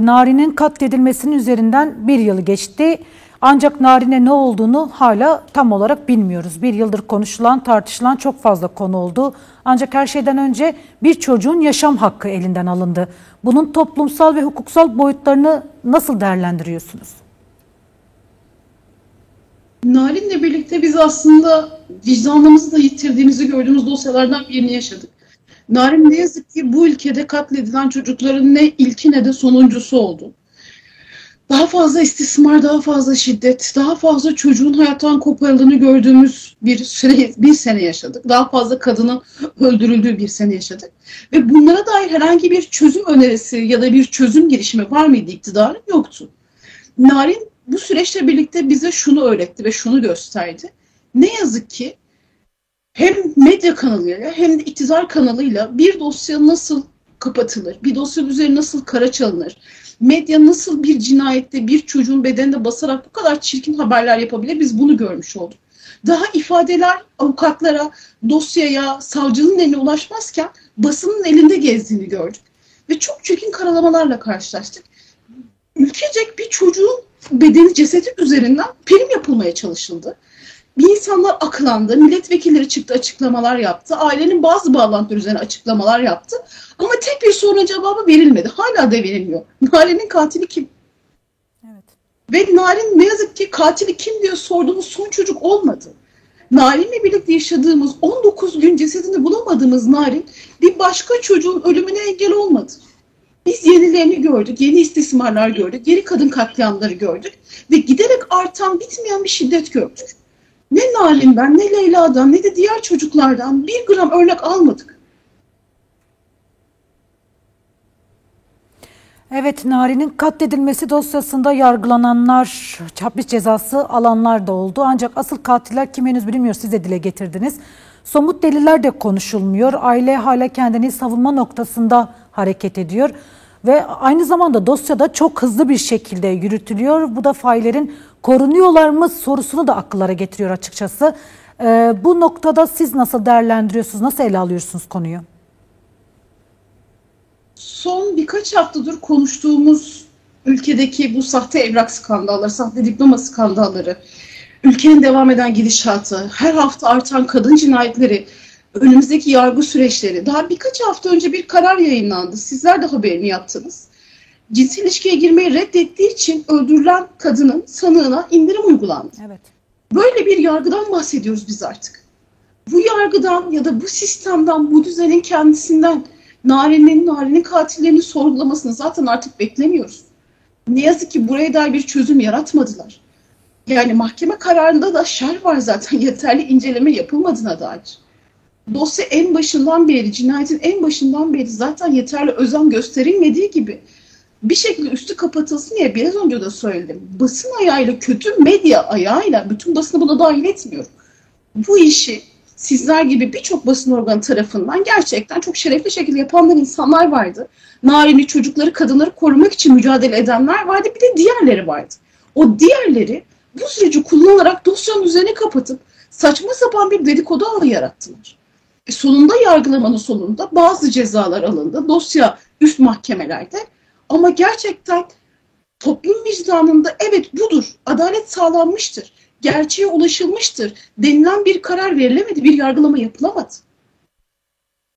Nari'nin katledilmesinin üzerinden bir yıl geçti. Ancak Narin'e ne olduğunu hala tam olarak bilmiyoruz. Bir yıldır konuşulan, tartışılan çok fazla konu oldu. Ancak her şeyden önce bir çocuğun yaşam hakkı elinden alındı. Bunun toplumsal ve hukuksal boyutlarını nasıl değerlendiriyorsunuz? Narin'le birlikte biz aslında vicdanımızı da yitirdiğimizi gördüğümüz dosyalardan birini yaşadık. Narin ne yazık ki bu ülkede katledilen çocukların ne ilki ne de sonuncusu oldu. Daha fazla istismar, daha fazla şiddet, daha fazla çocuğun hayattan koparıldığını gördüğümüz bir sene yaşadık. Daha fazla kadının öldürüldüğü bir sene yaşadık. Ve bunlara dair herhangi bir çözüm önerisi ya da bir çözüm girişimi var mıydı iktidarın? Yoktu. Narin bu süreçle birlikte bize şunu öğretti ve şunu gösterdi. Ne yazık ki hem medya kanalıyla hem de iktidar kanalıyla bir dosya nasıl kapatılır, bir dosya üzerine nasıl kara çalınır, medya nasıl bir cinayette bir çocuğun bedenine basarak bu kadar çirkin haberler yapabilir, biz bunu görmüş olduk. Daha ifadeler avukatlara, dosyaya, savcının eline ulaşmazken basının elinde gezdiğini gördük. Ve çok çirkin karalamalarla karşılaştık. Ülkecek bir çocuğun bedeni, cesedi üzerinden prim yapılmaya çalışıldı. Bir insanlar aklandı, milletvekilleri çıktı, açıklamalar yaptı, ailenin bazı bağlantıları üzerine açıklamalar yaptı. Ama tek bir soruna cevabı verilmedi. Hala da verilmiyor. Narin'in katili kim? Evet. Ve Narin ne yazık ki katili kim diye sorduğumuz son çocuk olmadı. Narin'le birlikte yaşadığımız 19 gün cesedini bulamadığımız Narin bir başka çocuğun ölümüne engel olmadı. Biz yenilerini gördük, yeni istismarlar gördük, yeni kadın katliamları gördük ve giderek artan, bitmeyen bir şiddet gördük. Ne Narin'den, ne Leyla'dan, ne de diğer çocuklardan bir gram örnek almadık. Evet, Narin'in katledilmesi dosyasında yargılananlar, hapis cezası alanlar da oldu. Ancak asıl katiller kim henüz bilinmiyor, siz de dile getirdiniz. Somut deliller de konuşulmuyor. Aile hala kendini savunma noktasında hareket ediyor. Ve aynı zamanda dosyada çok hızlı bir şekilde yürütülüyor. Bu da faillerin korunuyorlar mı sorusunu da akıllara getiriyor açıkçası. Bu noktada siz nasıl değerlendiriyorsunuz, nasıl ele alıyorsunuz konuyu? Son birkaç haftadır konuştuğumuz ülkedeki bu sahte evrak skandalları, sahte diploma skandalları, ülkenin devam eden gidişatı, her hafta artan kadın cinayetleri, önümüzdeki yargı süreçleri. Daha birkaç hafta önce bir karar yayınlandı. Sizler de haberini yaptınız. Cinsel ilişkiye girmeyi reddettiği için öldürülen kadının sanığına indirim uygulandı. Evet. Böyle bir yargıdan bahsediyoruz biz artık. Bu yargıdan ya da bu sistemden, bu düzenin kendisinden Narin'in katillerinin sorgulamasını zaten artık beklemiyoruz. Ne yazık ki buraya dair bir çözüm yaratmadılar. Yani mahkeme kararında da şer var zaten, yeterli inceleme yapılmadığına dair. Dosya en başından beri, cinayetin en başından beri zaten yeterli özen gösterilmediği gibi bir şekilde üstü kapatılsın diye biraz önce de söyledim. Basın ayağıyla, kötü medya ayağıyla, bütün basını buna dahil etmiyorum. Bu işi sizler gibi birçok basın organı tarafından gerçekten çok şerefli şekilde yapanlar insanlar vardı. Narin'i, çocukları, kadınları korumak için mücadele edenler vardı. Bir de diğerleri vardı. O diğerleri bu süreci kullanarak dosyanın üzerine kapatıp saçma sapan bir dedikodu ağı yarattılar. Sonunda yargılamanın sonunda bazı cezalar alındı. Dosya üst mahkemelerde. Ama gerçekten toplum vicdanında evet budur, adalet sağlanmıştır, gerçeğe ulaşılmıştır denilen bir karar verilemedi, bir yargılama yapılamadı.